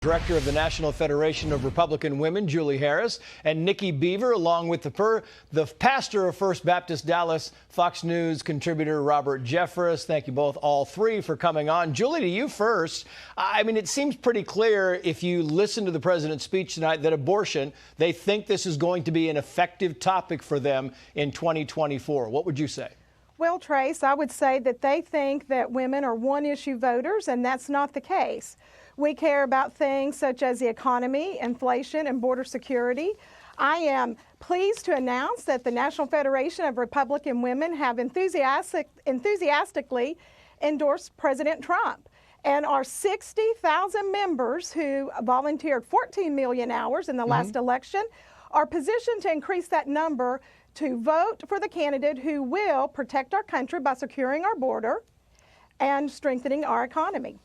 Director of the National Federation of Republican Women, Julie Harris, and Nikki Beaver, along with the pastor of First Baptist Dallas, Fox News contributor Robert Jeffress. Thank you both, all three, for coming on. Julie, to you first. I mean, it seems pretty clear if you listen to the president's speech tonight that abortion, they think this is going to be an effective topic for them in 2024. What would you say? Well, Trace, I would say that they think that women are one-issue voters, and that's not the case. We care about things such as the economy, inflation, and border security. I am pleased to announce that the National Federation of Republican Women have enthusiastically endorsed President Trump. And our 60,000 members who volunteered 14 million hours in the last election are positioned to increase that number to vote for the candidate who will protect our country by securing our border and strengthening our economy.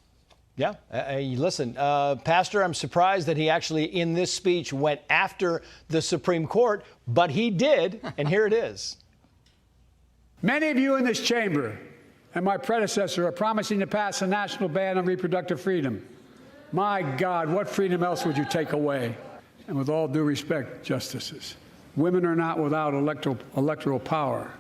Yeah, listen, Pastor, I'm surprised that he actually in this speech went after the Supreme Court, but he did, and here it is. Many of you in this chamber and my predecessor are promising to pass a national ban on reproductive freedom. My God, what freedom else would you take away? And with all due respect, justices, women are not without electoral power.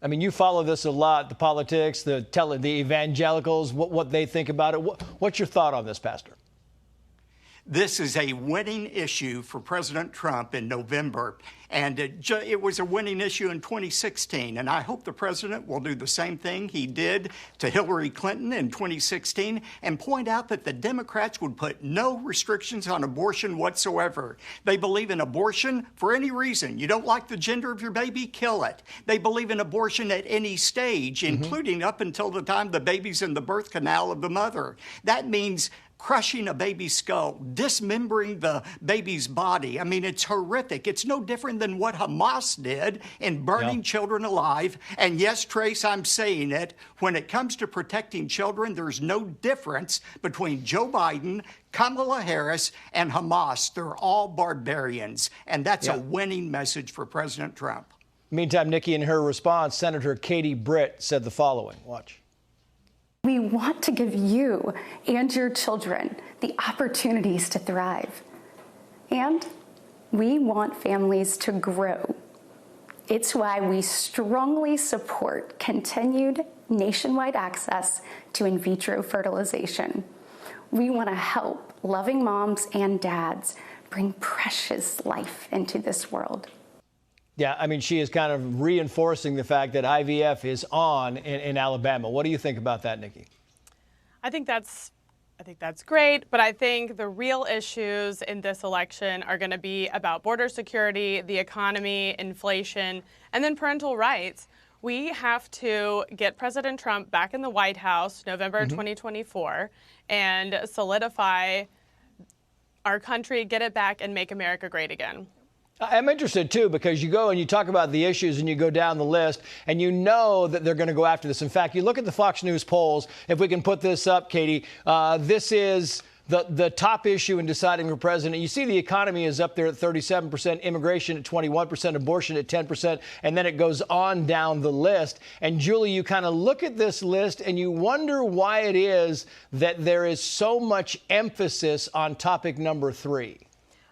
I mean, you follow this a lot, the politics, the evangelicals, what they think about it. What's your thought on this, Pastor? This is a winning issue for President Trump in November, and it was a winning issue in 2016, and I hope the president will do the same thing he did to Hillary Clinton in 2016 and point out that the Democrats would put no restrictions on abortion whatsoever. They believe in abortion for any reason. You don't like the gender of your baby? Kill it. They believe in abortion at any stage, including up until the time the baby's in the birth canal of the mother. That means crushing a baby's skull, dismembering the baby's body. I mean, it's horrific. It's no different than what Hamas did in burning children alive. And yes, Trace, I'm saying it. When it comes to protecting children, there's no difference between Joe Biden, Kamala Harris, and Hamas. They're all barbarians. And that's a winning message for President Trump. Meantime, Nikki, in her response, Senator Katie Britt said the following. Watch. We want to give you and your children the opportunities to thrive. And we want families to grow. It's why we strongly support continued nationwide access to in vitro fertilization. We want to help loving moms and dads bring precious life into this world. Yeah, I mean, she is kind of reinforcing the fact that IVF is on in Alabama. What do you think about that, Nikki? I think that's great, but I think the real issues in this election are going to be about border security, the economy, inflation, and then parental rights. We have to get President Trump back in the White House November 2024 and solidify our country, get it back, and make America great again. I'm interested, too, because you go and you talk about the issues and you go down the list and you know that they're going to go after this. In fact, you look at the Fox News polls. If we can put this up, Katie, this is the top issue in deciding for president. You see the economy is up there at 37%, immigration at 21%, abortion at 10%, and then it goes on down the list. And Julie, you kind of look at this list and you wonder why it is that there is so much emphasis on topic number 3.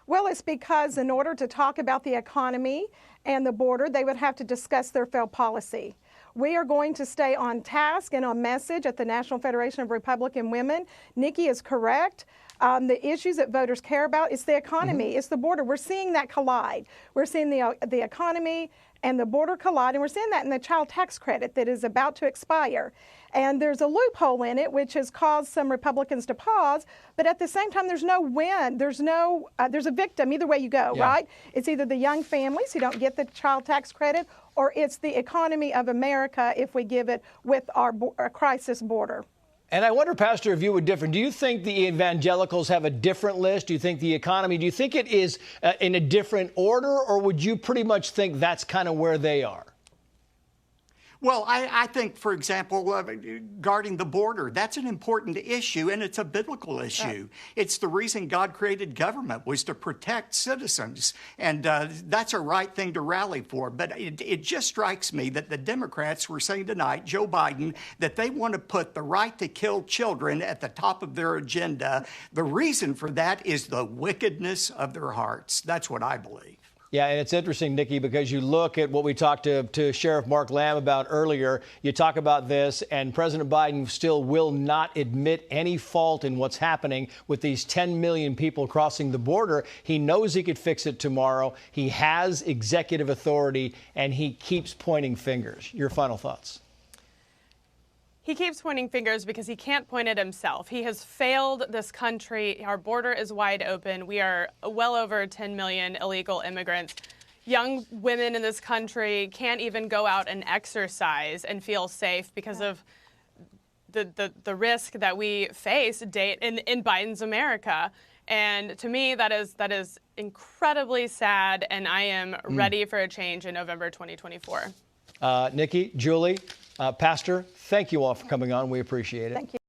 Well, it's because in order to talk about the economy and the border, they would have to discuss their failed policy. We are going to stay on task and on message at the National Federation of Republican Women. Nikki is correct. The issues that voters care about is the economy, it's the border. We're seeing that collide. We're seeing the economy and the border collide, and we're seeing that in the child tax credit that is about to expire. And there's a loophole in it, which has caused some Republicans to pause. But at the same time, there's no win. There's a victim either way you go, right? It's either the young families who don't get the child tax credit, or it's the economy of America if we give it with our crisis border. And I wonder, Pastor, if you would differ. Do you think the evangelicals have a different list? Do you think the economy, do you think it is in a different order, or would you pretty much think that's kind of where they are? Well, I think, for example, guarding the border, that's an important issue, and it's a biblical issue. It's the reason God created government, was to protect citizens, and that's a right thing to rally for. But it just strikes me that the Democrats were saying tonight, Joe Biden, that they want to put the right to kill children at the top of their agenda. The reason for that is the wickedness of their hearts. That's what I believe. Yeah, and it's interesting, Nikki, because you look at what we talked to Sheriff Mark Lamb about earlier. You talk about this, and President Biden still will not admit any fault in what's happening with these 10 million people crossing the border. He knows he could fix it tomorrow. He has executive authority, and he keeps pointing fingers. Your final thoughts? He keeps pointing fingers because he can't point at himself. He has failed this country. Our border is wide open. We are well over 10 million illegal immigrants. Young women in this country can't even go out and exercise and feel safe because of the risk that we face in Biden's America. And to me, that is incredibly sad, and I am ready for a change in November 2024. Nikki, Julie, Pastor, thank you all for coming on. We appreciate it. Thank you.